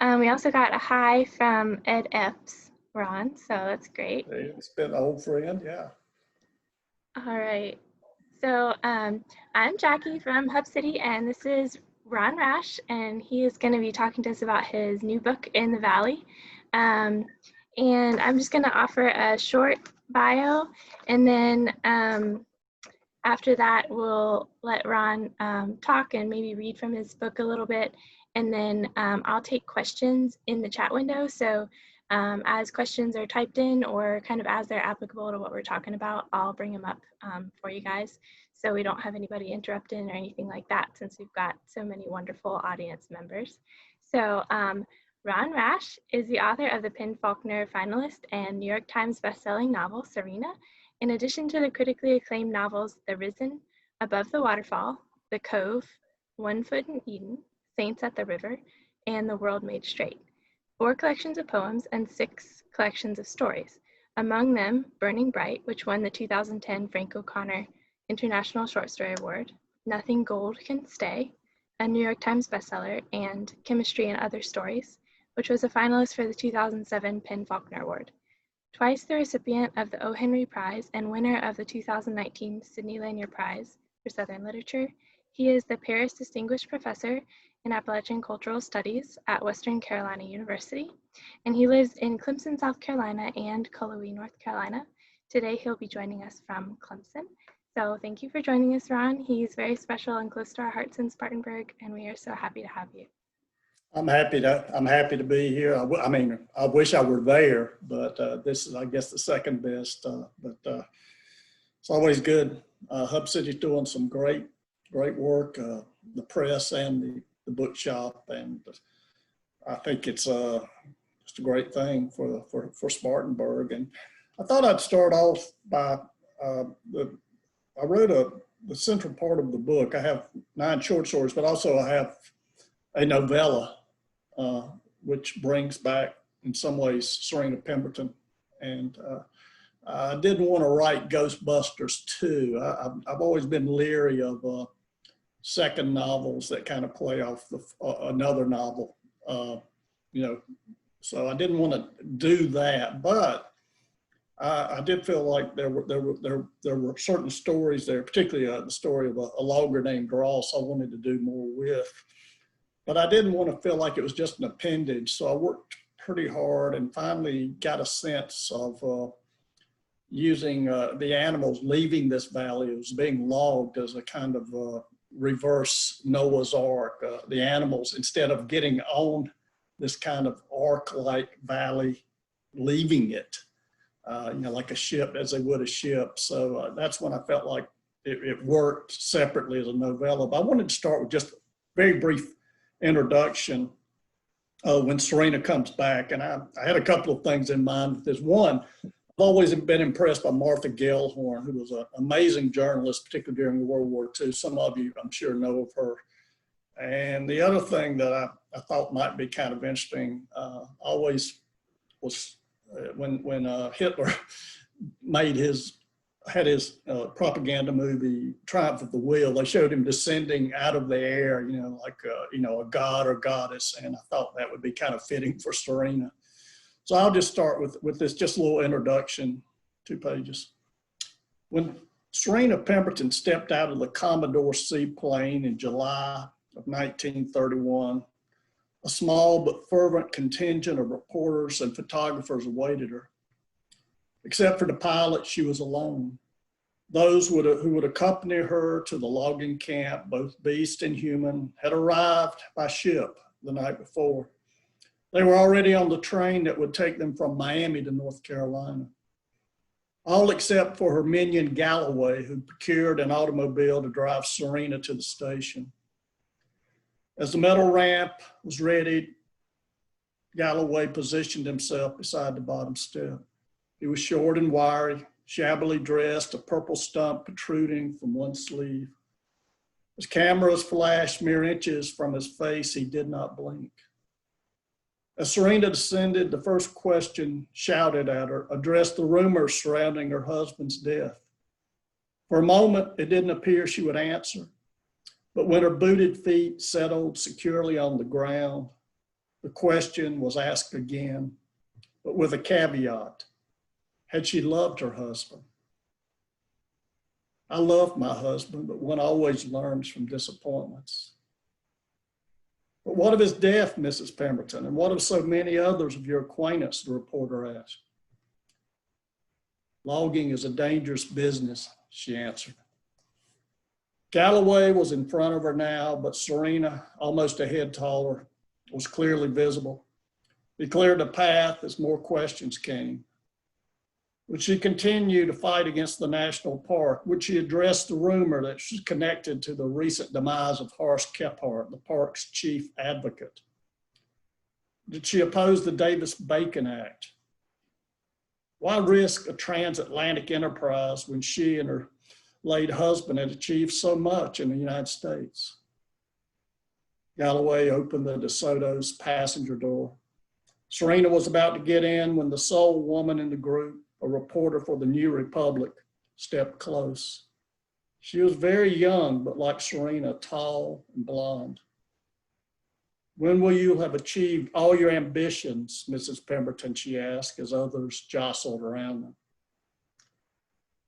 We also got a hi from Ed Epps, Ron, so that's great. It's been an old friend, yeah. All right. So I'm Jackie from Hub City, and this is Ron Rash, and he is going to be talking to us about his new book, In the Valley. And I'm just going to offer a short bio, and then after that, we'll let Ron talk and maybe read from his book a little bit, and then I'll take questions in the chat window. So as questions are typed in or kind of as they're applicable to what we're talking about, I'll bring them up for you guys, so we don't have anybody interrupting or anything like that, since we've got so many wonderful audience members. So Ron Rash is the author of the PEN/Faulkner finalist and New York Times bestselling novel, Serena, in addition to the critically acclaimed novels The Risen, Above the Waterfall, The Cove, One Foot in Eden, Saints at the River, and The World Made Straight, 4 collections of poems and 6 collections of stories, among them Burning Bright, which won the 2010 Frank O'Connor International Short Story Award, Nothing Gold Can Stay, a New York Times bestseller, and Chemistry and Other Stories, which was a finalist for the 2007 PEN/Faulkner Award. Twice the recipient of the O. Henry Prize and winner of the 2019 Sidney Lanier Prize for Southern Literature, he is the Paris Distinguished Professor in Appalachian Cultural Studies at Western Carolina University, and he lives in Clemson, South Carolina and Cullowhee, North Carolina. Today he'll be joining us from Clemson. So thank you for joining us, Ron. He's very special and close to our hearts in Spartanburg, and we are so happy to have you. I'm happy to be here. I mean, I wish I were there, but this is, I guess, the second best. But it's always good. Hub City's doing some great work. The press and the bookshop, and I think it's just a great thing for Spartanburg. And I thought I'd start off by I wrote the central part of the book. I have 9 short stories, but also I have a novella, which brings back, in some ways, Serena Pemberton. And I didn't want to write Ghostbusters 2. I've always been leery of second novels that kind of play off another novel, you know. So I didn't want to do that, but I did feel like there were certain stories there, particularly the story of a logger named Ross, I wanted to do more with. But I didn't want to feel like it was just an appendage, so I worked pretty hard and finally got a sense of using the animals leaving this valley as being logged as a kind of reverse Noah's Ark. The animals, instead of getting on this kind of ark-like valley, leaving it, you know, like a ship, as they would a ship. So that's when I felt like it worked separately as a novella. But I wanted to start with just a very brief introduction when Serena comes back. And I had a couple of things in mind with this. One, I've always been impressed by Martha Gellhorn, who was an amazing journalist, particularly during World War II. Some of you, I'm sure, know of her. And the other thing that I thought might be kind of interesting always was when Hitler had his propaganda movie Triumph of the Will, they showed him descending out of the air, you know, like you know, a god or goddess, and I thought that would be kind of fitting for Serena. So I'll just start with this just a little introduction, 2 pages. When Serena Pemberton stepped out of the Commodore seaplane in July of 1931, a small but fervent contingent of reporters and photographers awaited her. Except for the pilot, she was alone. Those who would accompany her to the logging camp, both beast and human, had arrived by ship the night before. They were already on the train that would take them from Miami to North Carolina. All except for her minion Galloway, who procured an automobile to drive Serena to the station. As the metal ramp was ready, Galloway positioned himself beside the bottom step. He was short and wiry, shabbily dressed, a purple stump protruding from one sleeve. As cameras flashed mere inches from his face, he did not blink. As Serena descended, the first question shouted at her addressed the rumors surrounding her husband's death. For a moment, it didn't appear she would answer, but when her booted feet settled securely on the ground, The question was asked again, but with a caveat. Had she loved her husband? I loved my husband, but one always learns from disappointments. But what of his death, Mrs. Pemberton? And what of so many others of your acquaintance, the reporter asked. Logging is a dangerous business, she answered. Galloway was in front of her now, but Serena, almost a head taller, was clearly visible. He cleared a path as more questions came. Would she continue to fight against the national park? Would she address the rumor that she's connected to the recent demise of Horace Kephart, the park's chief advocate? Did she oppose the Davis-Bacon Act? Why risk a transatlantic enterprise when she and her late husband had achieved so much in the United States? Galloway opened the DeSoto's passenger door. Serena was about to get in when the sole woman in the group, a reporter for the New Republic, stepped close. She was very young, but like Serena, tall and blonde. When will you have achieved all your ambitions, Mrs. Pemberton, she asked as others jostled around them.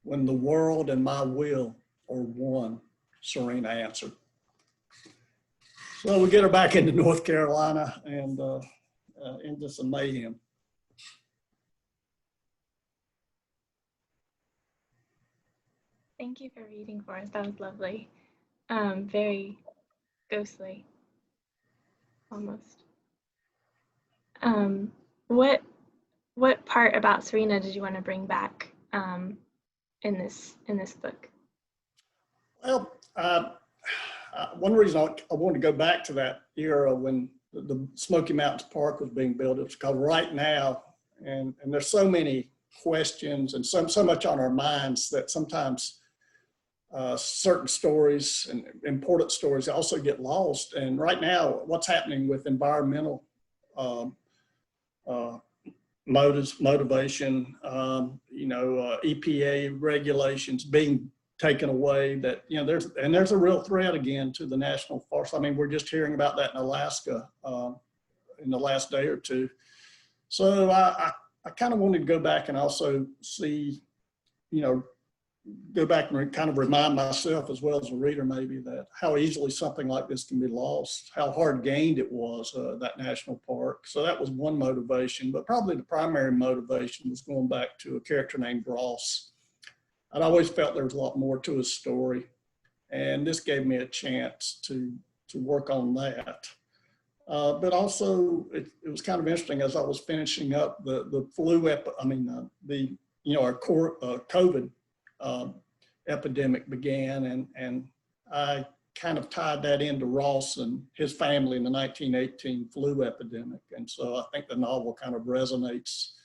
When the world and my will are one, Serena answered. So we get her back into North Carolina and into some mayhem. Thank you for reading for us. That was lovely. Very ghostly, almost. What part about Serena did you want to bring back in this book? Well, one reason I wanted to go back to that era when the Smoky Mountains Park was being built is because right now, and there's so many questions and so much on our minds that sometimes certain stories and important stories also get lost. And right now, what's happening with environmental motivation, EPA regulations being taken away, that, there's a real threat again to the national forest. I mean, we're just hearing about that in Alaska in the last day or two. So I kind of wanted to go back and also see, go back and kind of remind myself as well as a reader maybe that how easily something like this can be lost, how hard gained it was, that national park. So that was one motivation, but probably the primary motivation was going back to a character named Ross. I'd always felt there was a lot more to his story, and this gave me a chance to work on that. But also it was kind of interesting as I was finishing up the flu, our COVID epidemic began, and I kind of tied that into Ross and his family in the 1918 flu epidemic. And so I think the novel kind of resonates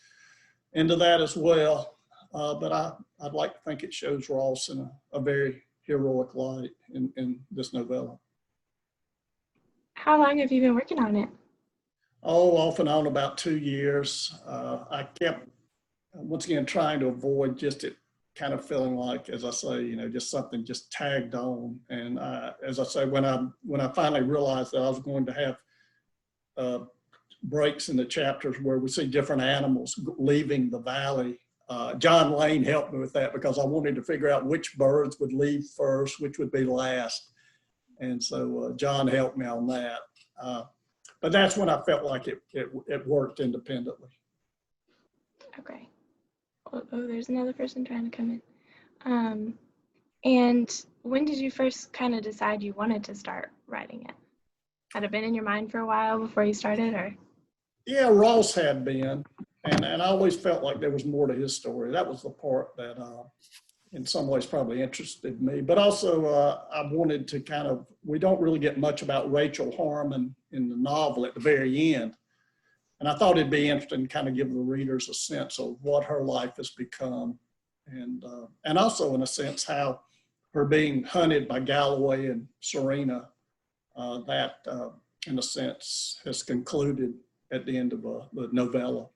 into that as well. But I'd like to think it shows Ross in a very heroic light in this novella. How long have you been working on it? Oh, off and on about 2 years. I kept, once again, trying to avoid just it kind of feeling like, as I say, just something just tagged on. And as I say, when I finally realized that I was going to have breaks in the chapters where we see different animals leaving the valley, John Lane helped me with that because I wanted to figure out which birds would leave first, which would be last. And so John helped me on that. But that's when I felt like it worked independently. Okay. Oh, there's another person trying to come in. And when did you first kind of decide you wanted to start writing it? Had it been in your mind for a while before you started, or? Yeah, Ross had been, and I always felt like there was more to his story. That was the part that in some ways probably interested me, but also I wanted to we don't really get much about Rachel Harmon in the novel at the very end. And I thought it'd be interesting to kind of give the readers a sense of what her life has become. And also in a sense, how her being hunted by Galloway and Serena, that in a sense has concluded at the end of the novella.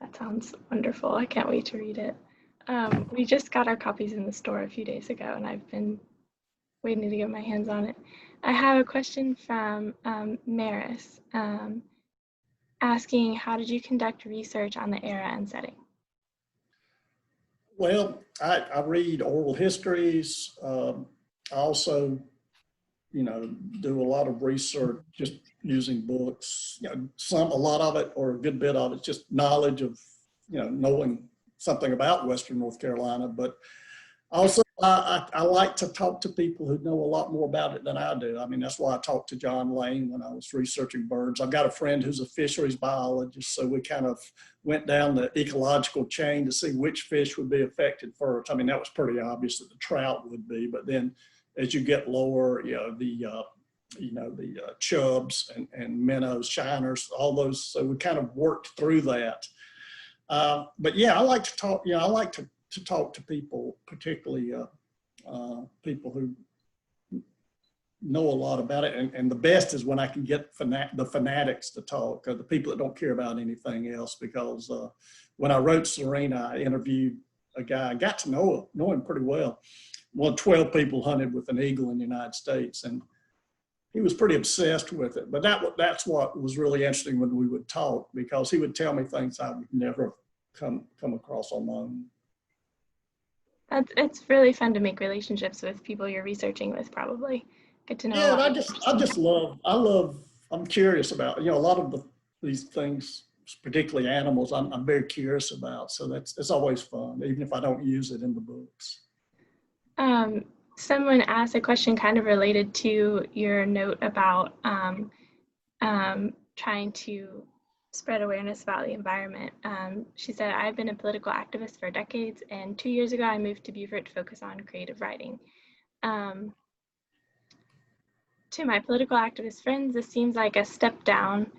That sounds wonderful. I can't wait to read it. We just got our copies in the store a few days ago, and I've been waiting to get my hands on it. I have a question from Maris asking, how did you conduct research on the era and setting? Well, I read oral histories. I also, do a lot of research just using books. A lot of it, or a good bit of it, just knowledge of, knowing something about Western North Carolina. But also, I like to talk to people who know a lot more about it than I do. I mean, that's why I talked to John Lane when I was researching birds. I've got a friend who's a fisheries biologist, so we kind of went down the ecological chain to see which fish would be affected first. I mean, that was pretty obvious that the trout would be, but then as you get lower, the chubs and minnows, shiners, all those. So we kind of worked through that. But yeah, I like to talk. I like to talk to people, particularly people who know a lot about it. And the best is when I can get the fanatics to talk, or the people that don't care about anything else. Because when I wrote Serena, I interviewed a guy. I got to know him pretty well. 12 people hunted with an eagle in the United States, and he was pretty obsessed with it. But that's what was really interesting when we would talk, because he would tell me things I would never come across on my own. It's really fun to make relationships with people you're researching with, probably. Get to know a lot. Yeah, I'm curious about, a lot of these things, particularly animals, I'm very curious about. So it's always fun, even if I don't use it in the books. Someone asked a question kind of related to your note about trying to spread awareness about the environment. She said, I've been a political activist for decades, and 2 years ago I moved to Beaufort to focus on creative writing. To my political activist friends, this seems like a step down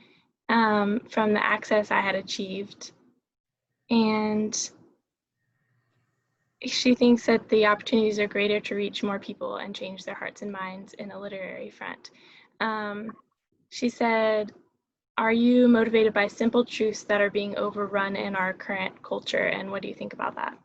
from the access I had achieved. And she thinks that the opportunities are greater to reach more people and change their hearts and minds in a literary front. She said, are you motivated by simple truths that are being overrun in our current culture? And what do you think about that?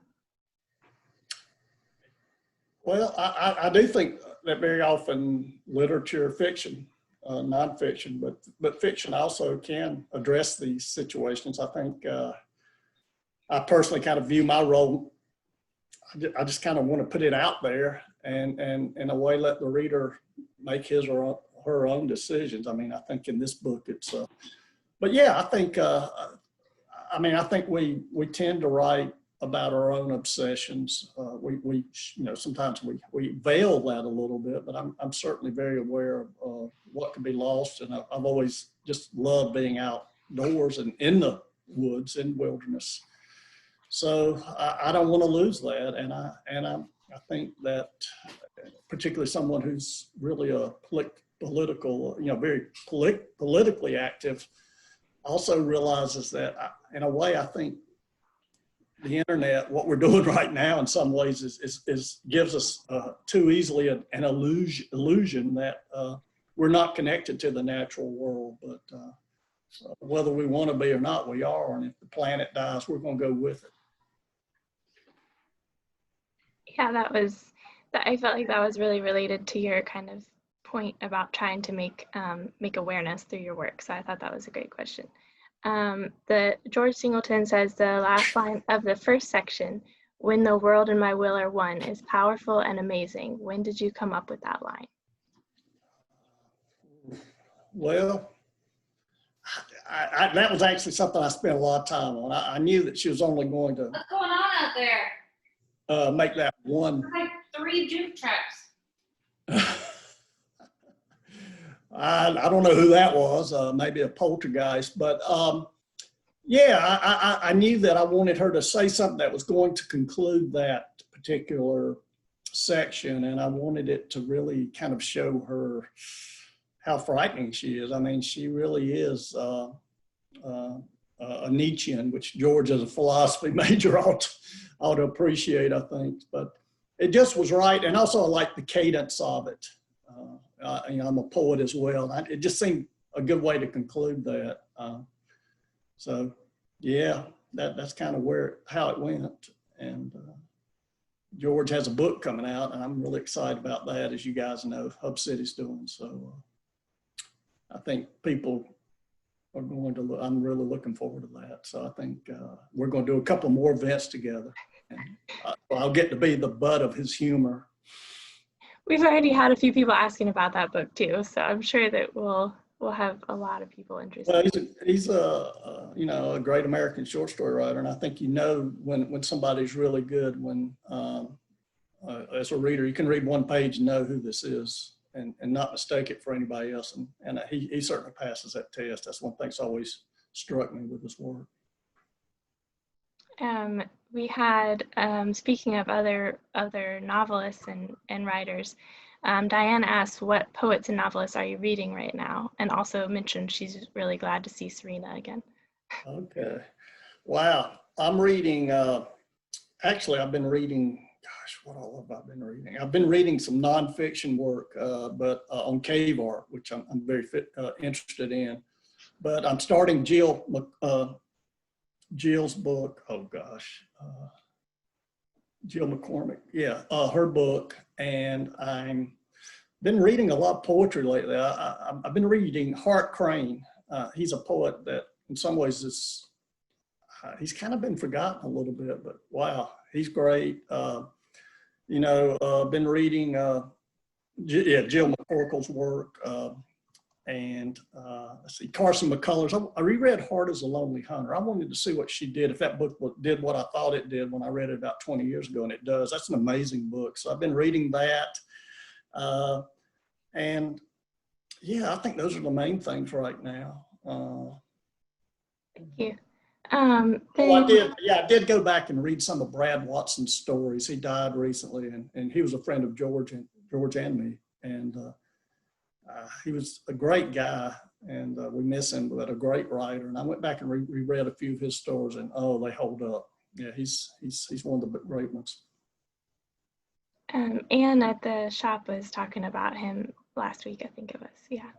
Well, I do think that very often literature, fiction, nonfiction, but fiction also can address these situations. I think I personally kind of view my role, I just kind of want to put it out there and in a way let the reader make his or her own decisions. I mean, I think in this book it's, but yeah, I think, I think we tend to write about our own obsessions. We sometimes we veil that a little bit, but I'm certainly very aware of what can be lost. And I've always just loved being outdoors and in the woods, in wilderness. So I don't want to lose that. And I think that particularly someone who's really a political, very politically active, also realizes that in a way, I think the internet, what we're doing right now in some ways is gives us too easily an illusion that we're not connected to the natural world, but whether we want to be or not, we are. And if the planet dies, we're going to go with it. Yeah, I felt like that was really related to your kind of point about trying to make awareness through your work. So I thought that was a great question. The George Singleton says the last line of the first section, "When the world and my will are one," is powerful and amazing. When did you come up with that line? Well, that was actually something I spent a lot of time on. I knew that she was only going to. What's going on out there? Make that one. There's like 3 juke traps. I don't know who that was, maybe a poltergeist, but yeah, I knew that I wanted her to say something that was going to conclude that particular section, and I wanted it to really kind of show her how frightening she is. I mean, she really is a Nietzschean, which George as a philosophy major ought to appreciate, I think, but it just was right. And also I like the cadence of it. I'm a poet as well. It just seemed a good way to conclude that. So yeah, that's kind of how it went. And George has a book coming out, and I'm really excited about that, as you guys know, Hub City's doing. So I think people are going to look, I'm really looking forward to that. So I think we're going to do a couple more events together. And I'll get to be the butt of his humor. We've already had a few people asking about that book too, so I'm sure that we'll have a lot of people interested. Well, he's a you know, a great American short story writer, and I think you know when somebody's really good when as a reader you can read one page and know who this is and not mistake it for anybody else, and he certainly passes that test. That's one thing that's always struck me with his work. We had, speaking of other novelists and writers, Diane asked, what poets and novelists are you reading right now? And also mentioned she's really glad to see Serena again. Okay. Wow. I'm reading, actually I've been reading, gosh, what all have I been reading? I've been reading some nonfiction work, but on cave art, which I'm very interested in. But I'm starting Jill's book, oh gosh, Jill McCormick, yeah, her book, and I've been reading a lot of poetry lately. I've been reading Hart Crane. He's a poet that in some ways is, he's kind of been forgotten a little bit, but wow, he's great. You know, been reading, Jill McCormick's work, and let's see, Carson McCullers. I reread Heart as a Lonely Hunter. I wanted to see what she did, if that book did what I thought it did when I read it about 20 years ago, and it does. That's an amazing book. So I've been reading that. And yeah, I think those are the main things right now. Thank you. I did go back and read some of Brad Watson's stories. He died recently, and he was a friend of George and me. And he was a great guy, and we miss him, but a great writer. And I went back and reread a few of his stories, and oh, they hold up. Yeah, he's one of the great ones. Anne at the shop was talking about him last week, I think it was, yeah.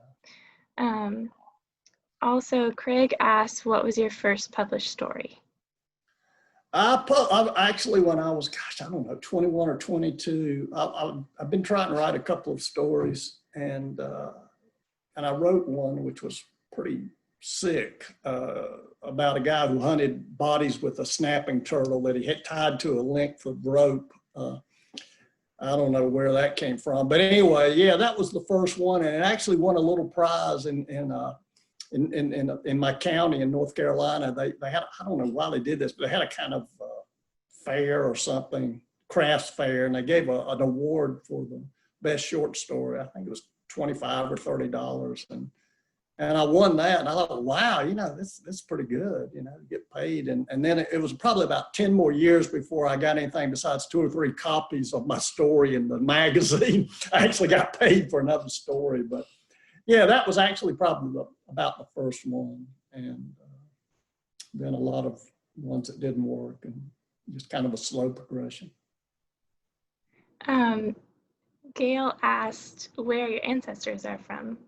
Also, Craig asked, what was your first published story? I actually, when I was, gosh, I don't know, 21 or 22, I've been trying to write a couple of stories, and I wrote one which was pretty sick, about a guy who hunted bodies with a snapping turtle that he had tied to a length of rope. I don't know where that came from, but anyway, yeah, that was the first one, and it actually won a little prize in my county in North Carolina. They had, I don't know why they did this, but they had a kind of fair or something, crafts fair, and they gave an award for the best short story. I think it was $25 or $30, and I won that, and I thought, wow, you know, this is pretty good, you know, get paid. And then it was probably about 10 more years before I got anything besides 2 or 3 copies of my story in the magazine. I actually got paid for another story, but yeah, that was actually probably about the first one. And then a lot of ones that didn't work, and just kind of a slow progression. Gail asked where your ancestors are from.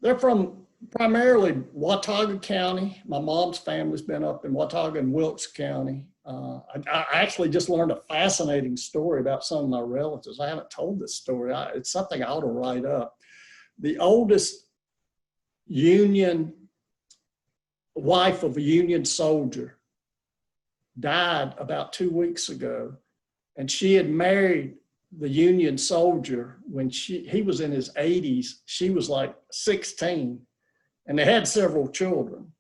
They're from primarily Watauga County. My mom's family's been up in Watauga and Wilkes County. I actually just learned a fascinating story about some of my relatives. I haven't told this story. It's something I ought to write up. The oldest wife of a Union soldier died about 2 weeks ago, and she had married the Union soldier when he was in his 80s. She was like 16, and they had several children.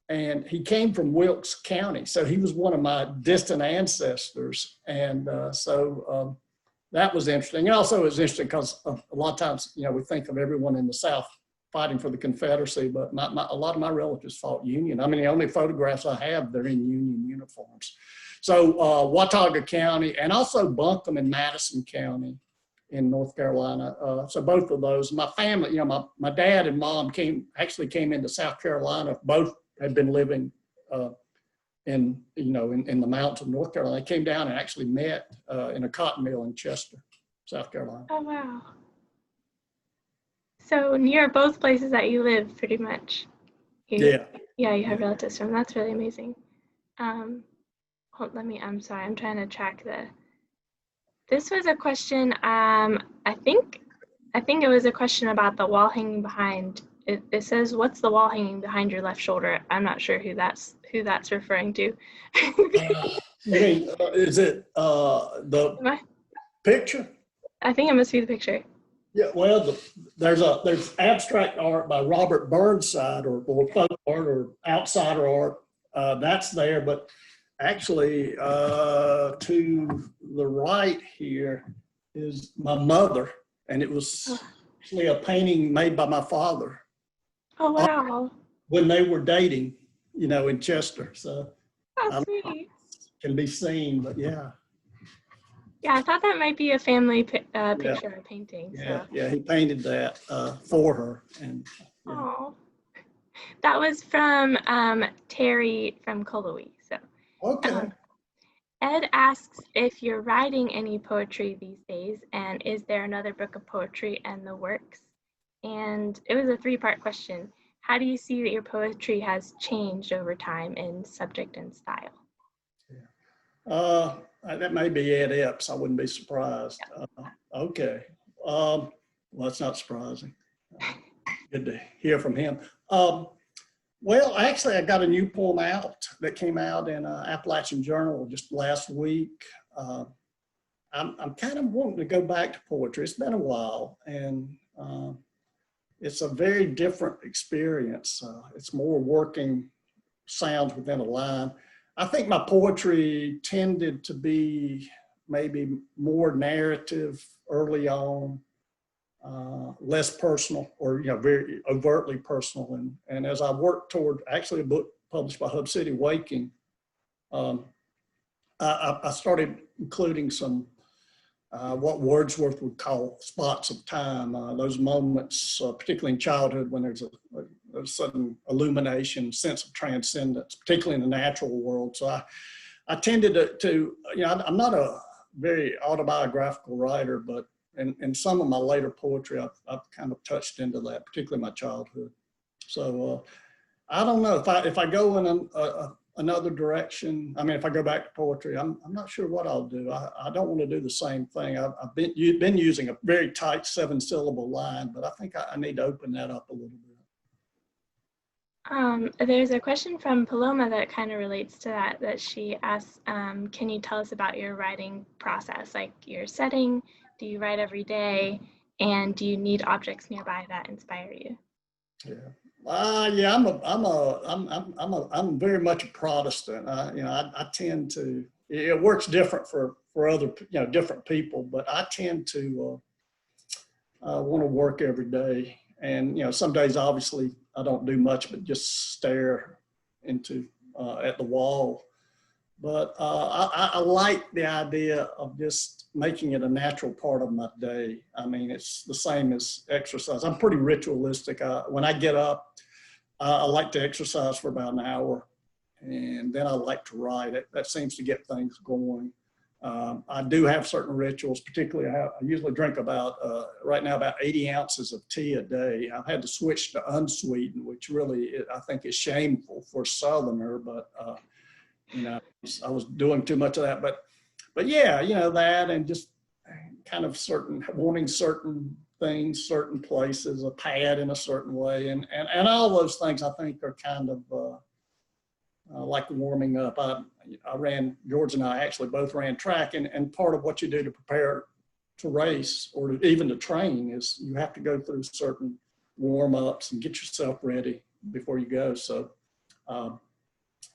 And he came from Wilkes County, so he was one of my distant ancestors. And so that was interesting. And also it was interesting because a lot of times, you know, we think of everyone in the South fighting for the Confederacy, but a lot of my relatives fought Union. I mean, the only photographs I have, they're in Union uniforms. So Watauga County, and also Buncombe and Madison County in North Carolina. So both of those. My family, you know, my dad and mom actually came into South Carolina. Both had been living in the mountains of North Carolina. They came down and actually met in a cotton mill in Chester, South Carolina. Oh, wow. So near both places that you live, pretty much. You have relatives from. That's really amazing. I'm sorry, I'm trying to track This was a question, I think it was a question about the wall hanging behind. It says, "What's the wall hanging behind your left shoulder?" I'm not sure who that's referring to. You mean, is it the picture? I think it must be the picture. Yeah, well, there's abstract art by Robert Burnside or folk art or outsider art. That's there, but actually to the right here is my mother, and it was actually a painting made by my father Oh, wow. when they were dating, in Chester. So I How don't know if sweet. it can be seen, but yeah. Yeah, I thought that might be a family Yeah. picture or painting. Yeah, So. yeah, he painted that for her, and yeah. Oh, that was from Terry from Kolowee. So, Okay. Ed asks if you're writing any poetry these days, and is there another book of poetry in the works? And it was a three-part question. How do you see that your poetry has changed over time in subject and style? That may be Ed Epps. I wouldn't be surprised. Okay. Well, that's not surprising. Good to hear from him. Well, actually, I got a new poem out that came out in Appalachian Journal just last week. I'm kind of wanting to go back to poetry. It's been a while, and it's a very different experience. It's more working sounds within a line. I think my poetry tended to be maybe more narrative early on, less personal, or very overtly personal. And as I worked toward actually a book published by Hub City, Waking, I started including some what Wordsworth would call spots of time, those moments, particularly in childhood, when there's a sudden illumination, sense of transcendence, particularly in the natural world. So I tended to I'm not a very autobiographical writer, but in some of my later poetry, I've kind of touched into that, particularly my childhood. So I don't know if I go in another direction. I mean, if I go back to poetry, I'm not sure what I'll do. I don't want to do the same thing. I've been using a very tight 7-syllable line, but I think I need to open that up a little bit. There's a question from Paloma that kind of relates to that she asks, can you tell us about your writing process, like your setting? Do you write every day? And do you need objects nearby that inspire you? Yeah. Yeah, I'm very much a Protestant. I tend to, it works different for other, different people, but I tend to want to work every day. And, some days, obviously, I don't do much but just stare into at the wall. But I like the idea of just making it a natural part of my day. I mean, it's the same as exercise. I'm pretty ritualistic. When I get up, I like to exercise for about an hour, and then I like to write. That seems to get things going. I do have certain rituals, particularly I usually drink right now about 80 ounces of tea a day. I've had to switch to unsweetened, which really I think is shameful for a Southerner, but I was doing too much of that. But yeah, that, and just kind of wanting certain things, certain places, a pad in a certain way, and all those things I think are kind of like warming up. George and I actually both ran track, and part of what you do to prepare to race or even to train is you have to go through certain warm-ups and get yourself ready before you go. So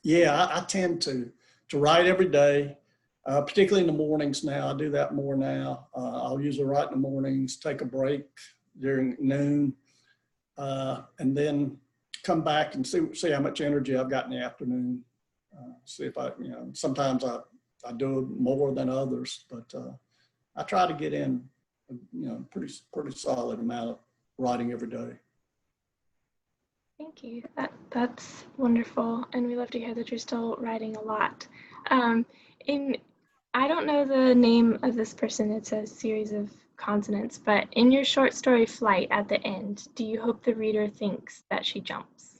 yeah, I tend to write every day, particularly in the mornings now. I do that more now. I'll usually write in the mornings, take a break during noon, and then come back and see how much energy I've got in the afternoon. See if sometimes I do more than others, but I try to get in, pretty solid amount of writing every day. Thank you. That's wonderful, and we love to hear that you're still writing a lot. I don't know the name of this person. It's a series of consonants, but in your short story Flight at the end, do you hope the reader thinks that she jumps?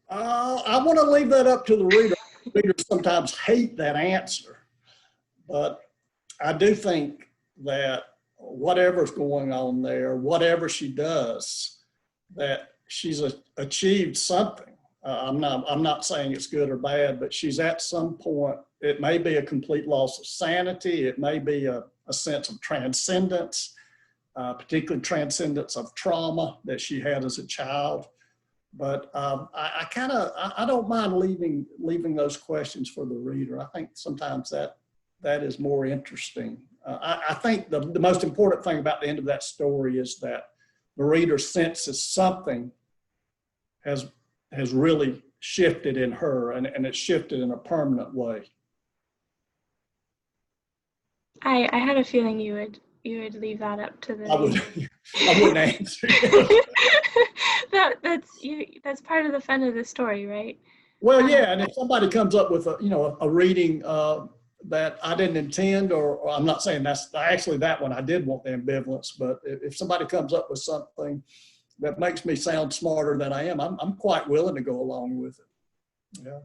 I want to leave that up to the reader. Readers sometimes hate that answer, but I do think that whatever's going on there, whatever she does, that she's achieved something. I'm not saying it's good or bad, but she's at some point, it may be a complete loss of sanity. It may be a sense of transcendence, particularly transcendence of trauma that she had as a child. But I don't mind leaving those questions for the reader. I think sometimes that is more interesting. I think the most important thing about the end of that story is that the reader senses something has really shifted in her, and it's shifted in a permanent way. I had a feeling you would leave that up to the. I wouldn't answer. That's part of the fun of the story, right? Well, yeah, and if somebody comes up with a reading that I didn't intend, or I'm not saying that's actually that one I did want the ambivalence, but if somebody comes up with something that makes me sound smarter than I am, I'm quite willing to go along with it. Yeah.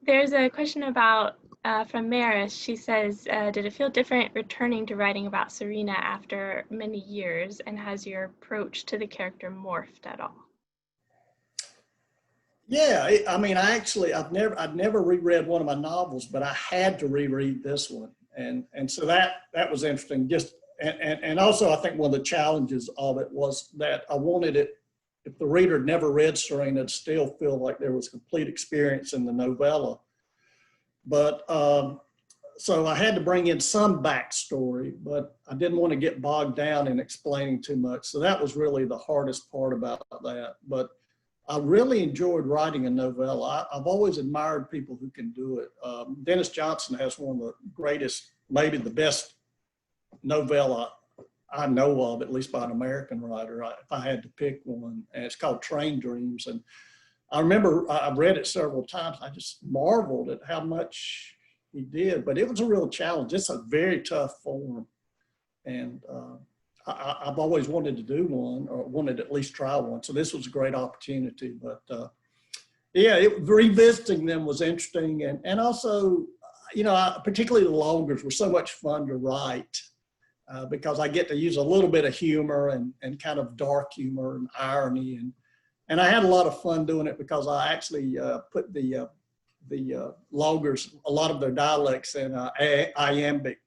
There's a question about from Maris. She says, did it feel different returning to writing about Serena after many years, and has your approach to the character morphed at all? Yeah, I mean, I'd never reread one of my novels, but I had to reread this one, and so that was interesting. And also, I think one of the challenges of it was that I wanted it, if the reader had never read Serena, to still feel like there was complete experience in the novella. But so I had to bring in some backstory, but I didn't want to get bogged down in explaining too much. So that was really the hardest part about that. But I really enjoyed writing a novella. I've always admired people who can do it. Dennis Johnson has one of the greatest, maybe the best novella I know of, at least by an American writer, if I had to pick one, and it's called Train Dreams. And I remember I've read it several times. I just marveled at how much he did, but it was a real challenge. It's a very tough form. And I've always wanted to do one, or wanted to at least try one. So this was a great opportunity. But yeah, revisiting them was interesting. And also, particularly the longers were so much fun to write because I get to use a little bit of humor and kind of dark humor and irony. And I had a lot of fun doing it because I actually put the longers, a lot of their dialects in iambic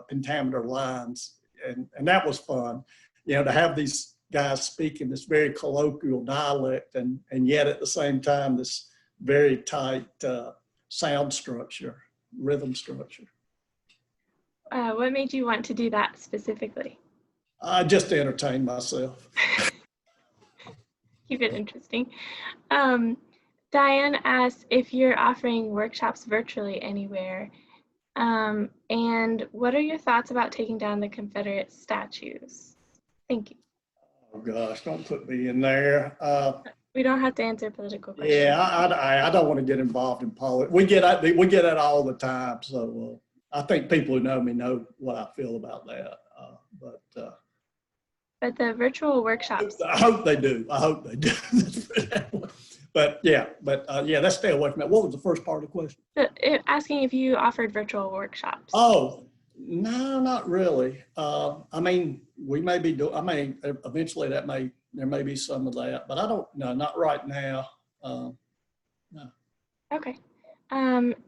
pentameter lines. And that was fun, to have these guys speaking this very colloquial dialect and yet at the same time, this very tight sound structure, rhythm structure. What made you want to do that specifically? Just to entertain myself. Keep it interesting. Diane asked if you're offering workshops virtually anywhere. And what are your thoughts about taking down the Confederate statues? Thank you. Oh gosh, don't put me in there. We don't have to answer political questions. Yeah, I don't want to get involved in politics. We get that all the time. So I think people who know me know what I feel about that. But the virtual workshops. I hope they do. But yeah, let's stay away from that. What was the first part of the question? Asking if you offered virtual workshops. Oh, no, not really. I mean, we may be doing, eventually there may be some of that, but not right now. No. Okay.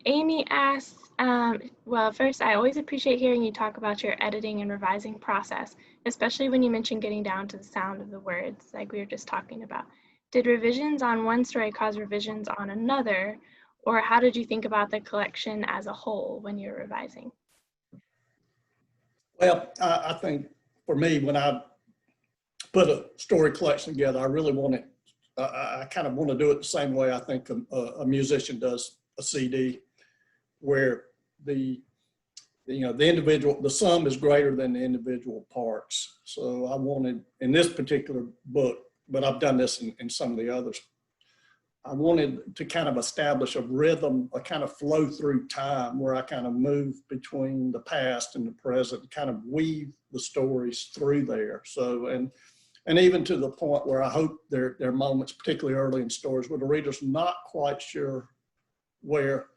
Amy asks, well, first, I always appreciate hearing you talk about your editing and revising process, especially when you mention getting down to the sound of the words, like we were just talking about. Did revisions on one story cause revisions on another, or how did you think about the collection as a whole when you're revising? Well, I think for me, when I put a story collection together, I really want it, I kind of want to do it the same way I think a musician does a CD, where the individual, the sum is greater than the individual parts. So I wanted, in this particular book, but I've done this in some of the others, I wanted to kind of establish a rhythm, a kind of flow through time where I kind of move between the past and the present, kind of weave the stories through there. So, and even to the point where I hope there are moments, particularly early in stories, where the reader's not quite sure where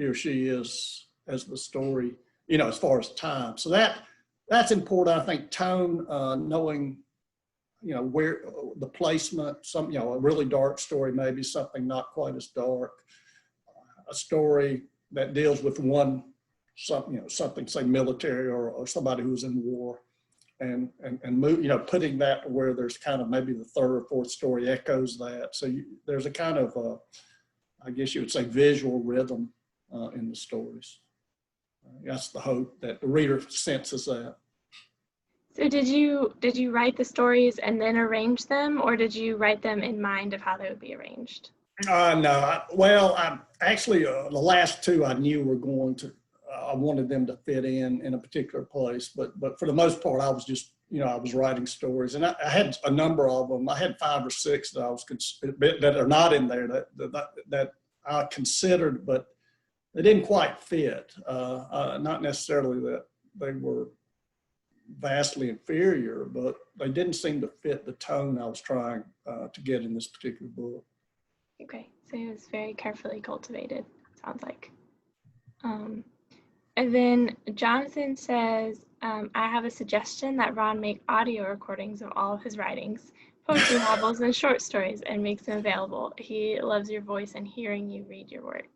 he or she is as the story, as far as time. So that's important. I think tone, knowing, where the placement, a really dark story, maybe something not quite as dark, a story that deals with something, say military or somebody who's in war, and move, putting that to where there's kind of maybe the third or fourth story echoes that. So there's a kind of, I guess you would say, visual rhythm in the stories. That's the hope, that the reader senses that. So did you write the stories and then arrange them, or did you write them in mind of how they would be arranged? No, I actually, the last two I knew were going to, I wanted them to fit in a particular place, but for the most part, I was just, I was writing stories, and I had a number of them. I had 5 or 6 that are not in there that I considered, but they didn't quite fit. Not necessarily that they were vastly inferior, but they didn't seem to fit the tone I was trying to get in this particular book. Okay, so it was very carefully cultivated, sounds like. And then Jonathan says, I have a suggestion that Ron make audio recordings of all of his writings, poetry, novels, and short stories, and makes them available. He loves your voice and hearing you read your work.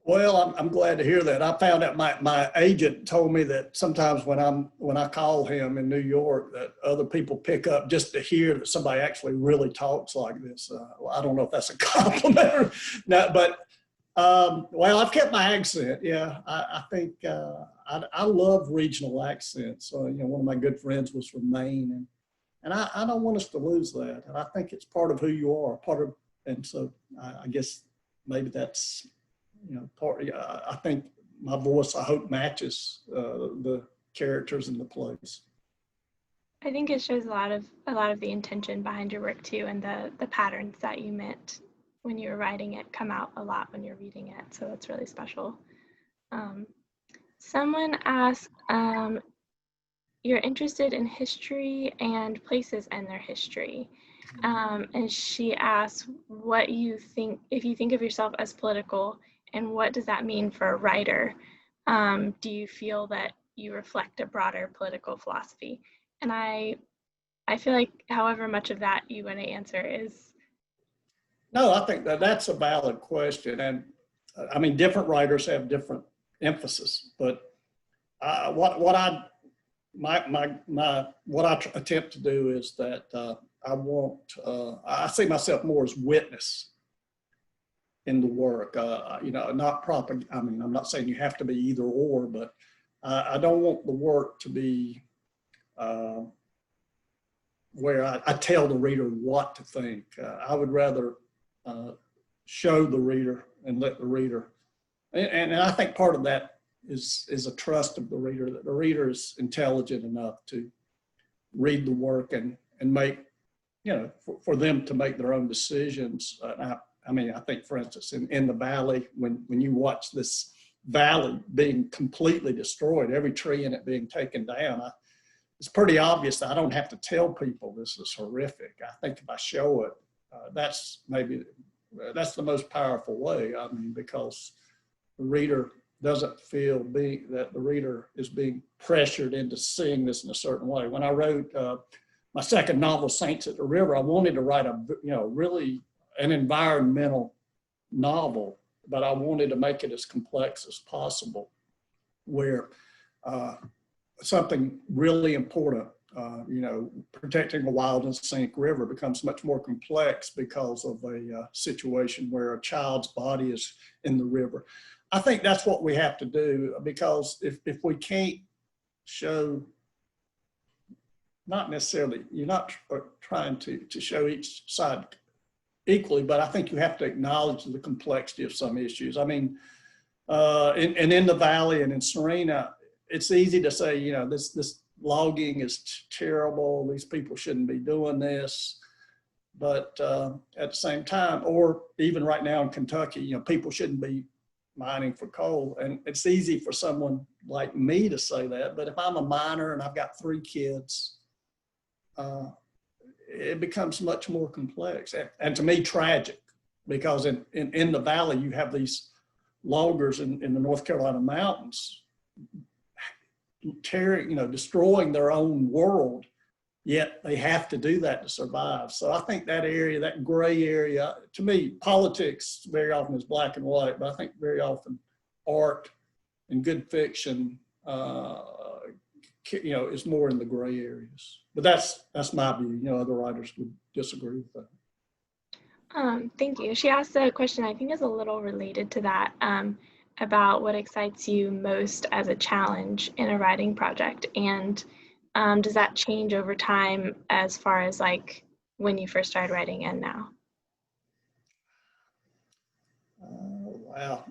Well, I'm glad to hear that. I found out my agent told me that sometimes when I call him in New York, that other people pick up just to hear that somebody actually really talks like this. Well, I don't know if that's a compliment or not, but well, I've kept my accent. Yeah, I think I love regional accents. One of my good friends was from Maine, and I don't want us to lose that. And I think it's part of who you are, and so I guess maybe that's, I think my voice, I hope, matches the characters in the plays. I think it shows a lot of the intention behind your work too, and the patterns that you meant when you were writing it come out a lot when you're reading it. So that's really special. Someone asked, you're interested in history and places and their history. And she asked what you think, if you think of yourself as political, and what does that mean for a writer? Do you feel that you reflect a broader political philosophy? And I feel like however much of that you want to answer is. No, I think that's a valid question. And I mean, different writers have different emphasis, but what I attempt to do is that I see myself more as witness in the work, not propaganda. I mean, I'm not saying you have to be either or, but I don't want the work to be where I tell the reader what to think. I would rather show the reader and let the reader, and I think part of that is a trust of the reader, that the reader is intelligent enough to read the work and make, for them to make their own decisions. I mean, I think, for instance, in the valley, when you watch this valley being completely destroyed, every tree in it being taken down, it's pretty obvious that I don't have to tell people this is horrific. I think if I show it, that's the most powerful way. I mean, because the reader doesn't feel that the reader is being pressured into seeing this in a certain way. When I wrote my second novel, Saints at the River, I wanted to write really an environmental novel, but I wanted to make it as complex as possible, where something really important, protecting the wild and scenic river becomes much more complex because of a situation where a child's body is in the river. I think that's what we have to do, because if we can't show, not necessarily, you're not trying to show each side equally, but I think you have to acknowledge the complexity of some issues. I mean, in the valley and in Serena, it's easy to say, this logging is terrible. These people shouldn't be doing this. But at the same time, or even right now in Kentucky, people shouldn't be mining for coal. And it's easy for someone like me to say that. But if I'm a miner and I've got 3 kids, it becomes much more complex and to me tragic, because in the valley you have these loggers in the North Carolina mountains, destroying their own world, yet they have to do that to survive. So I think that area, that gray area, to me, politics very often is black and white, but I think very often art and good fiction, is more in the gray areas. But that's my view. Other writers would disagree with that. Thank you. She asked a question I think is a little related to that, about what excites you most as a challenge in a writing project. And does that change over time as far as like when you first started writing and now? Wow.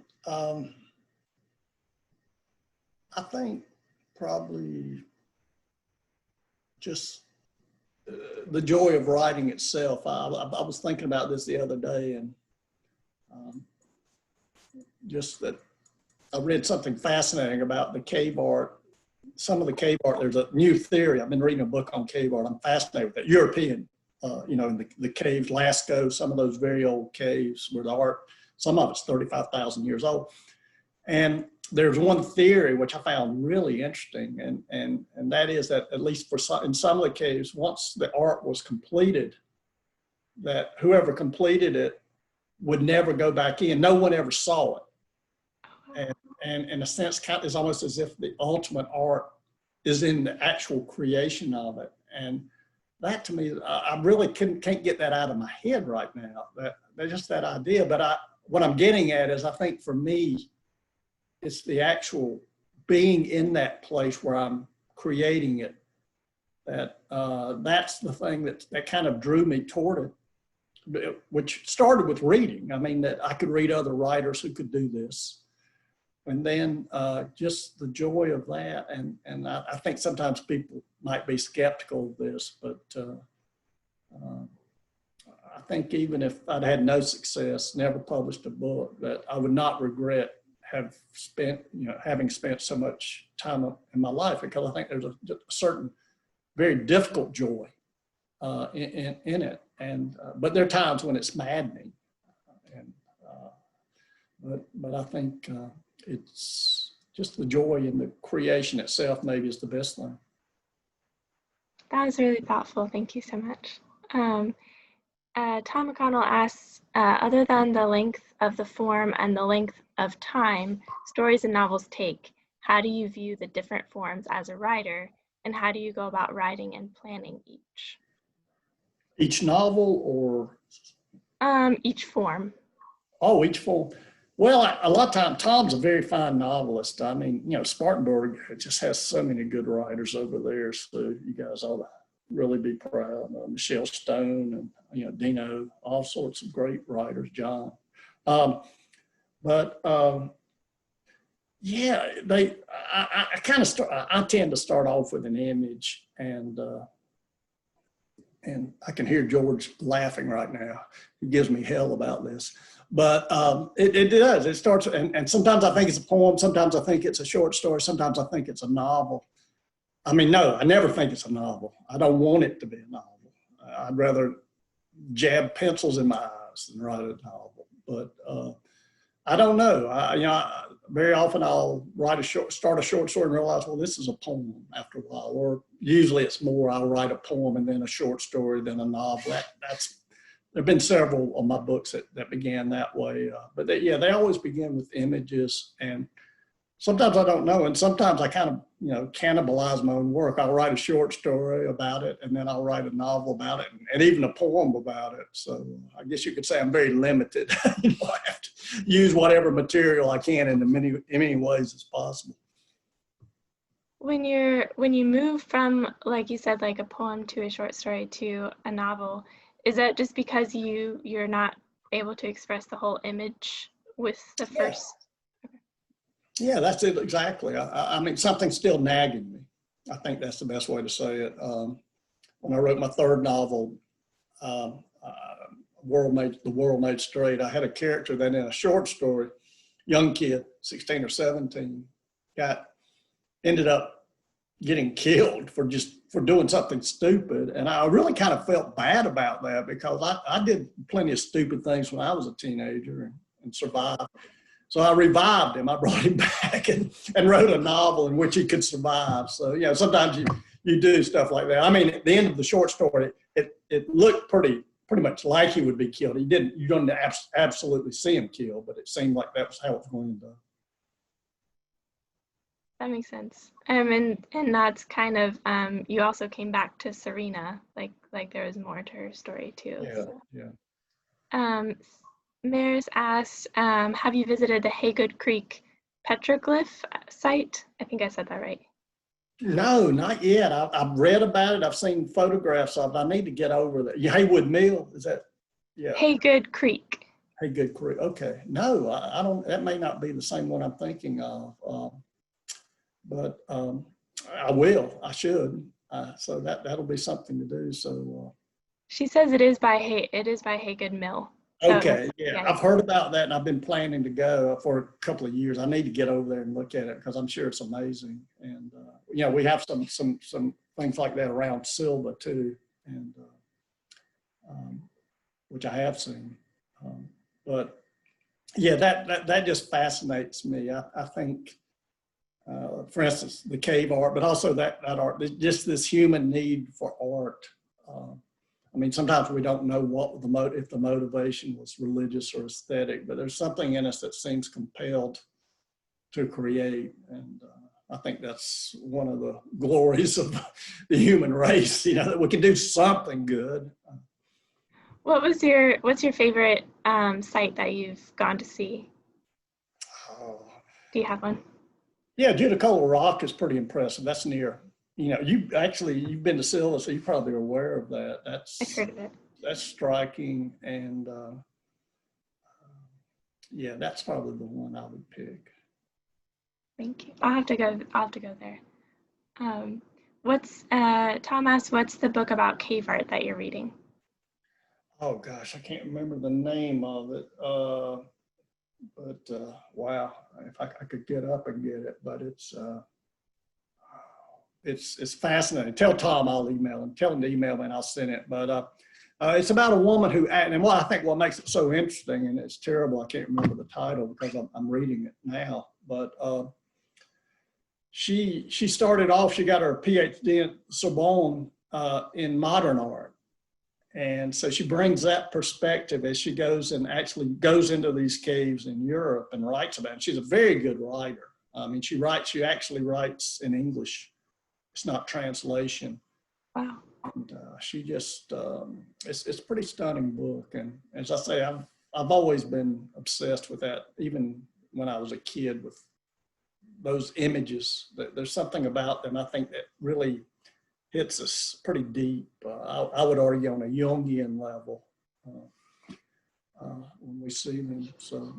I think probably just the joy of writing itself. I was thinking about this the other day, and just that I read something fascinating about the cave art. Some of the cave art, there's a new theory. I've been reading a book on cave art. I'm fascinated with it. European, in the caves, Lascaux, some of those very old caves where the art, some of it's 35,000 years old. And there's one theory which I found really interesting, and that is that at least in some of the caves, once the art was completed, that whoever completed it would never go back in. No one ever saw it. And in a sense, it's almost as if the ultimate art is in the actual creation of it. And that to me, I really can't get that out of my head right now. That's just that idea. But what I'm getting at is, I think for me, it's the actual being in that place where I'm creating it. That's the thing that kind of drew me toward it, which started with reading. I mean, that I could read other writers who could do this. And then just the joy of that. And I think sometimes people might be skeptical of this, but I think even if I'd had no success, never published a book, that I would not regret having spent so much time in my life, because I think there's a certain very difficult joy in it. And but there are times when it's maddening. But I think it's just the joy in the creation itself maybe is the best thing. That was really thoughtful. Thank you so much. Tom McConnell asks, other than the length of the form and the length of time stories and novels take, how do you view the different forms as a writer, and how do you go about writing and planning each? Each novel or? Each form. Oh, each form. Well, a lot of times, Tom's a very fine novelist. I mean, Spartanburg just has so many good writers over there. So you guys ought to really be proud. Michelle Stone and, Dino, all sorts of great writers, John. Yeah, I tend to start off with an image, and I can hear George laughing right now. He gives me hell about this. But it does. It starts, and sometimes I think it's a poem. Sometimes I think it's a short story. Sometimes I think it's a novel. I mean, no, I never think it's a novel. I don't want it to be a novel. I'd rather jab pencils in my eyes than write a novel. But I don't know. Very often I'll start a short story and realize, well, this is a poem after a while. Or usually it's more, I'll write a poem and then a short story, then a novel. There have been several of my books that began that way. But they always begin with images. And sometimes I don't know. And sometimes I kind of, cannibalize my own work. I'll write a short story about it, and then I'll write a novel about it, and even a poem about it. So I guess you could say I'm very limited. I have to use whatever material I can in many ways as possible. When you move from, like you said, like a poem to a short story to a novel, is that just because you're not able to express the whole image with the first? Yeah, that's it exactly. I mean, something's still nagging me. I think that's the best way to say it. When I wrote my third novel, The World Made Straight, I had a character that in a short story, young kid, 16 or 17, ended up getting killed for doing something stupid. And I really kind of felt bad about that, because I did plenty of stupid things when I was a teenager and survived. So I revived him. I brought him back and wrote a novel in which he could survive. So, you know, sometimes you do stuff like that. I mean, at the end of the short story, it looked pretty much like he would be killed. You don't absolutely see him killed, but it seemed like that was how it was going to. That makes sense. And that's kind of you also came back to Serena, like there was more to her story too. Yeah, so. yeah. Maris asked, have you visited the Haygood Creek petroglyph site? I think I said that right. No, not yet. I've read about it. I've seen photographs of it. I need to get over there. Haywood Mill, is that? Yeah. Haygood Creek. Haygood Creek. Okay. No, I don't. That may not be the same one I'm thinking of. But I will. I should. So that'll be something to do. So. She says it is by Haygood Mill. Okay, yeah, I've heard about that, and I've been planning to go for a couple of years. I need to get over there and look at it because I'm sure it's amazing. And you know, we have some things like that around Silva too, and which I have seen. But yeah, that just fascinates me. I think, for instance, the cave art, but also that art, just this human need for art. I mean, sometimes we don't know what if the motivation was religious or aesthetic, but there's something in us that seems compelled to create. And I think that's one of the glories of the human race, you know, that we can do something good. What's your favorite site that you've gone to see? Oh. Do you have one? Yeah, Judicola Rock is pretty impressive. That's near. You know, you've been to Silva, so you probably are aware of that. I've heard of it. That's striking, and yeah, that's probably the one I would pick. Thank you. I'll have to go there. Tom asked, what's the book about cave art that you're reading? Oh gosh, I can't remember the name of it. But wow, if I could get up and get it, but it's fascinating. Tell Tom I'll email him. Tell him to email me and I'll send it. But it's about a woman who, and what makes it so interesting, and it's terrible, I can't remember the title because I'm reading it now. But she started off. She got her PhD at Sorbonne in modern art, and so she brings that perspective as she goes and actually goes into these caves in Europe and writes about it. She's a very good writer. I mean, she actually writes in English. It's not translation. Wow. And she just, it's a pretty stunning book. And as I say, I've always been obsessed with that, even when I was a kid, with those images. There's something about them, I think, that really hits us pretty deep. I would argue on a Jungian level when we see them. So,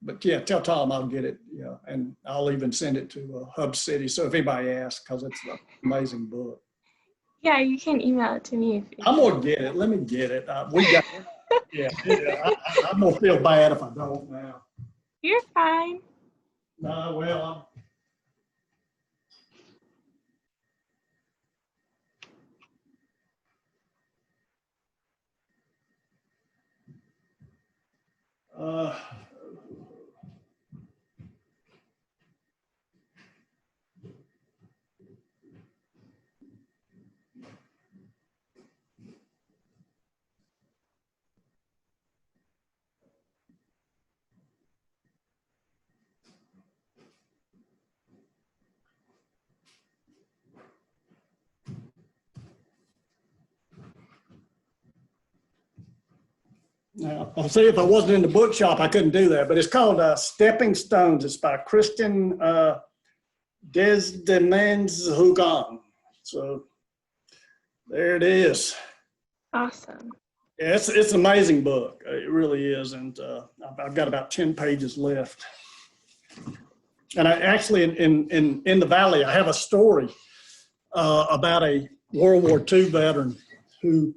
but yeah, tell Tom I'll get it. Yeah, and I'll even send it to Hub City. So if anybody asks, because it's an amazing book. Yeah, you can email it to me. I'm gonna get it. Let me get it. We got. Yeah. I'm gonna feel bad if I don't now. You're fine. No, well, now, I'll see if I wasn't in the bookshop, I couldn't do that. But it's called Stepping Stones. It's by Christian Desdemoulins Hugon. So there it is. Awesome. Yeah, it's an amazing book. It really is. And I've got about 10 pages left. And I actually, in the Valley, I have a story about a World War II veteran who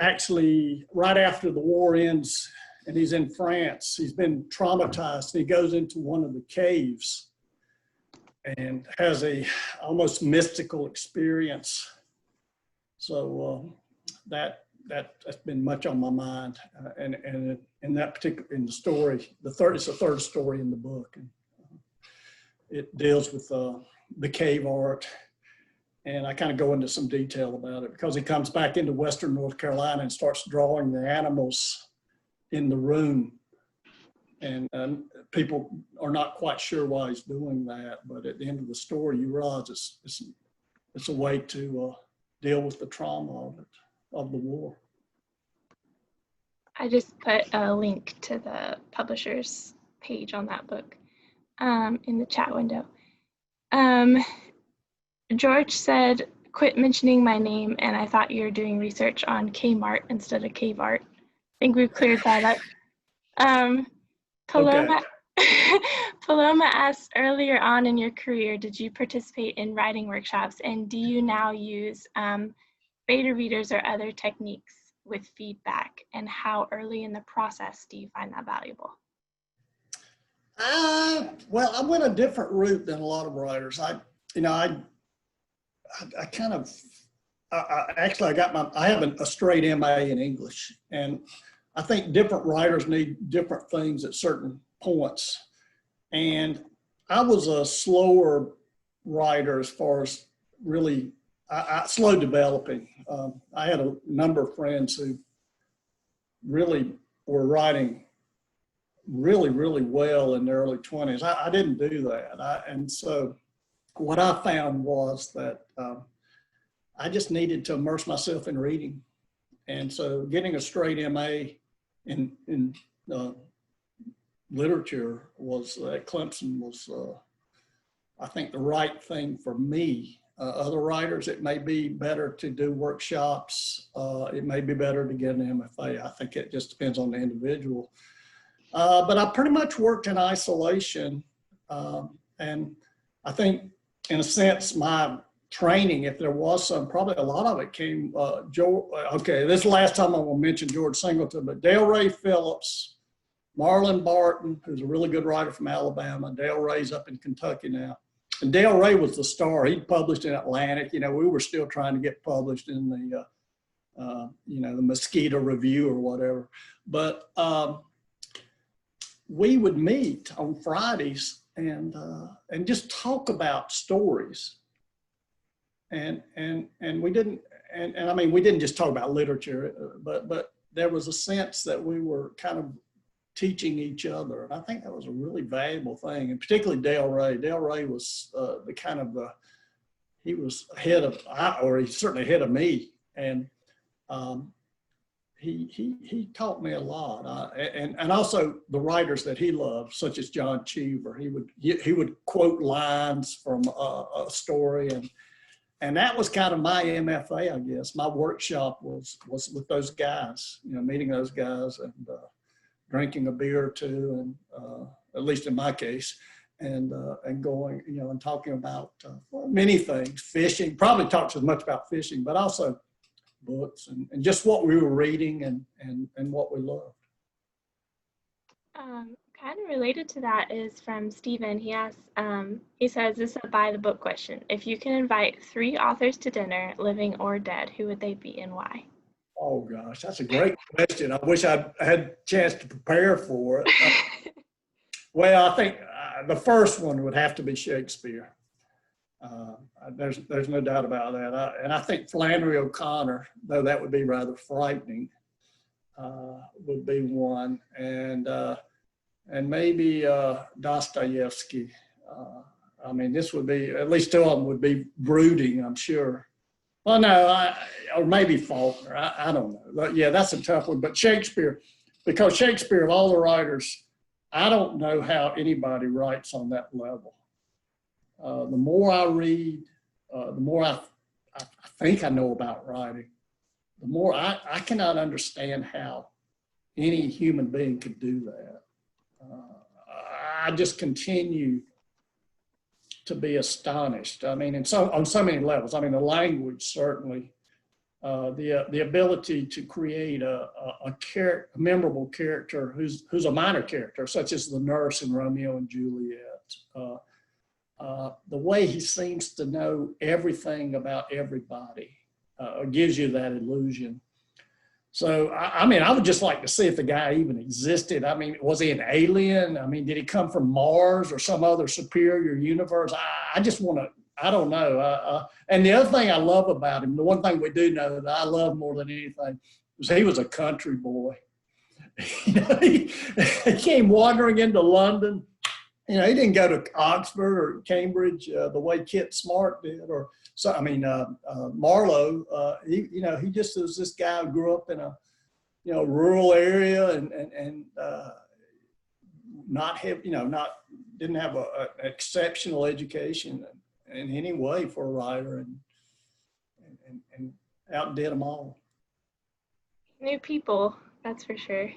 actually, right after the war ends and he's in France, he's been traumatized. He goes into one of the caves and has a almost mystical experience. So that that's been much on my mind. And in that particular, in the story, it's the third story in the book. And it deals with the cave art. And I kind of go into some detail about it because he comes back into Western North Carolina and starts drawing the animals in the room. And people are not quite sure why he's doing that. But at the end of the story, you realize it's a way to deal with the trauma of the war. I just put a link to the publisher's page on that book in the chat window. George said, quit mentioning my name, and I thought you were doing research on Kmart instead of cave art. I think we've cleared that up. Paloma, okay. Paloma asked, earlier on in your career, did you participate in writing workshops, and do you now use beta readers or other techniques with feedback, and how early in the process do you find that valuable? Well, I went a different route than a lot of writers. I have a straight MA in English, and I think different writers need different things at certain points. And I was a slower writer as far as really, slow developing. I had a number of friends who really were writing really, really well in their early 20s. I didn't do that. And so what I found was that I just needed to immerse myself in reading. And so getting a straight MA in literature at Clemson was, I think, the right thing for me. Other writers, it may be better to do workshops. It may be better to get an MFA. I think it just depends on the individual. But I pretty much worked in isolation. And I think, in a sense, my training, if there was some, probably a lot of it came, okay, this is the last time I will mention George Singleton, but Dale Ray Phillips, Marlon Barton, who's a really good writer from Alabama. Dale Ray's up in Kentucky now. And Dale Ray was the star. He'd published in Atlantic. You know, we were still trying to get published in the, the Mosquito Review or whatever. But we would meet on Fridays and just talk about stories. And we didn't, and I mean, we didn't just talk about literature, but there was a sense that we were kind of teaching each other. And I think that was a really valuable thing, and particularly Dale Ray. Dale Ray was he was ahead of, or he's certainly ahead of me. And he taught me a lot. And also the writers that he loved, such as John Cheever. He would quote lines from a story, and that was kind of my MFA, I guess. My workshop was with those guys, meeting those guys and drinking a beer or two, and at least in my case, and going, and talking about many things, fishing. Probably talked as much about fishing, but also books and just what we were reading and what we loved. Kind of related to that is from Stephen. He asks, he says, this is a by the book question. If you can invite 3 authors to dinner, living or dead, who would they be and why? Oh gosh, that's a great question. I wish I had a chance to prepare for it. Well, I think the first one would have to be Shakespeare. There's no doubt about that. And I think Flannery O'Connor, though that would be rather frightening, would be one. And maybe Dostoevsky. I mean, this would be, at least 2 of them would be brooding, I'm sure. Well, no, or maybe Faulkner. I don't know. But yeah, that's a tough one. But Shakespeare, because Shakespeare, of all the writers, I don't know how anybody writes on that level. The more I read, the more I think I know about writing, the more I cannot understand how any human being could do that. I just continue to be astonished. I mean, on so many levels. I mean, the language, certainly, the ability to create a memorable character who's a minor character, such as the nurse in Romeo and Juliet. The way he seems to know everything about everybody gives you that illusion. So, I mean, I would just like to see if the guy even existed. I mean, was he an alien? I mean, did he come from Mars or some other superior universe? I just want to, I don't know. And the other thing I love about him, the one thing we do know that I love more than anything, was he was a country boy. You know, he came wandering into London. You know, he didn't go to Oxford or Cambridge the way Kit Smart did, or so. I mean, Marlowe. You know, he just was this guy who grew up in a, you know, rural area and not have, you know, not didn't have an exceptional education in any way for a writer, and outdid them all. New people, that's for sure.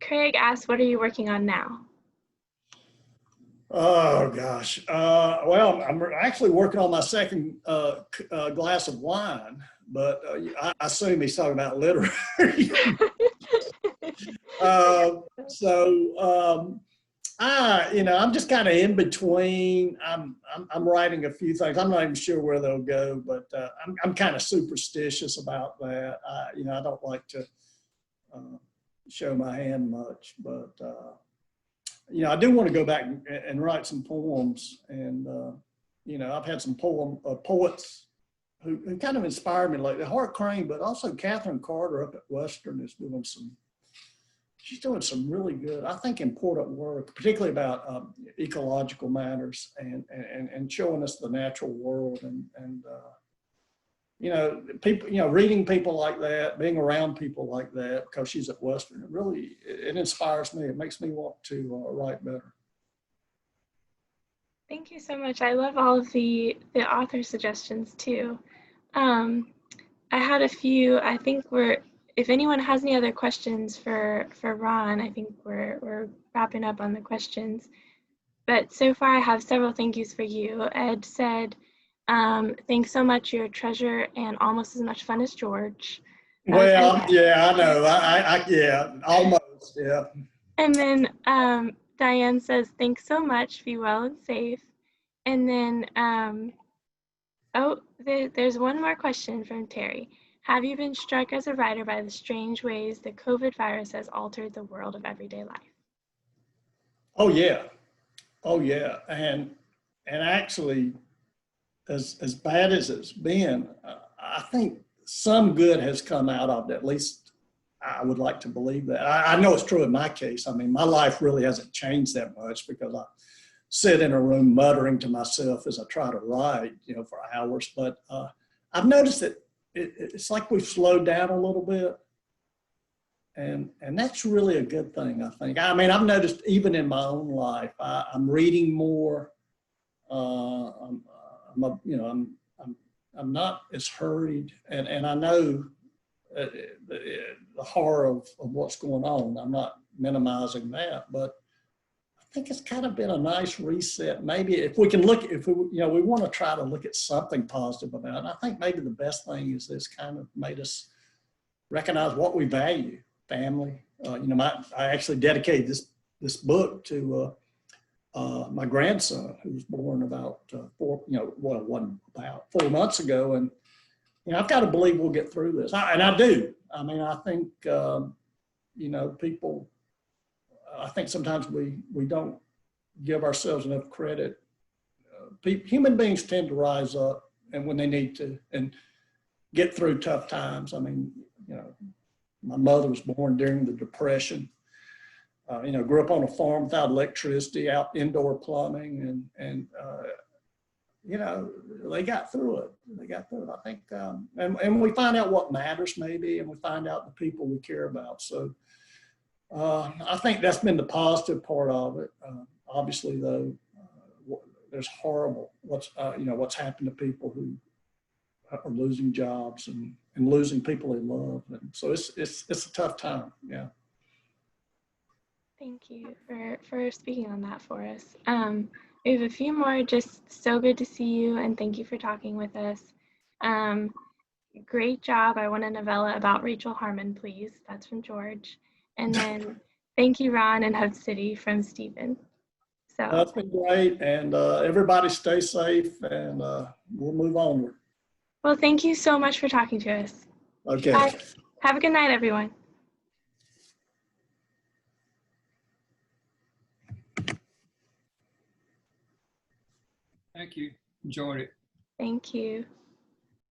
Craig asked, what are you working on now? Oh gosh. Well, I'm actually working on my second glass of wine, but I assume he's talking about literary. You know, I'm just kind of in between. I'm writing a few things. I'm not even sure where they'll go, but I'm kind of superstitious about that. You know, I don't like to show my hand much, but you know, I do want to go back and write some poems. And you know, I've had some poets who kind of inspired me, like Hart Crane, but also Catherine Carter up at Western is doing some. She's doing some really good, I think, important work, particularly about ecological matters and showing us the natural world. And you know, people, you know, reading people like that, being around people like that, because she's at Western, it inspires me. It makes me want to write better. Thank you so much. I love all of the author suggestions too. I had a few. I think if anyone has any other questions for Ron, I think we're wrapping up on the questions. But so far I have several thank yous for you. Ed said, thanks so much, you're a treasure and almost as much fun as George. Well, yeah, I know. Yeah, almost, yeah. And then Diane says, thanks so much, be well and safe. And then, there's one more question from Terry. Have you been struck as a writer by the strange ways the COVID virus has altered the world of everyday life? Oh yeah, oh yeah, and actually, as bad as it's been, I think some good has come out of it. At least I would like to believe that. I know it's true in my case. I mean, my life really hasn't changed that much because I sit in a room muttering to myself as I try to write, you know, for hours. But I've noticed that it's like we've slowed down a little bit. And that's really a good thing, I think. I mean, I've noticed even in my own life, I'm reading more. I'm not as hurried, and I know the horror of what's going on. I'm not minimizing that, but I think it's kind of been a nice reset. Maybe if we can look, we want to try to look at something positive about it. I think maybe the best thing is this kind of made us recognize what we value. Family. I actually dedicated this book to my grandson, who was born about 4 months ago, and I've got to believe we'll get through this, and I do. I mean, I think people. I think sometimes we don't give ourselves enough credit. Human beings tend to rise up, and when they need to, and get through tough times. I mean, my mother was born during the Depression. Grew up on a farm without electricity, indoor plumbing, and they got through it. I think, and we find out what matters maybe, and we find out the people we care about. So I think that's been the positive part of it. Obviously, though, there's horrible what's happened to people who are losing jobs and losing people they love, and so it's a tough time. Yeah. Thank you for speaking on that for us. We have a few more. Just so good to see you, and thank you for talking with us. Great job. I want a novella about Rachel Harmon, please. That's from George. And then thank you, Ron and Hub City from Stephen. So that's been great, and everybody stay safe, and we'll move onward. Well, thank you so much for talking to us. Okay. Bye. Have a good night, everyone. Thank you. Enjoyed it. Thank you.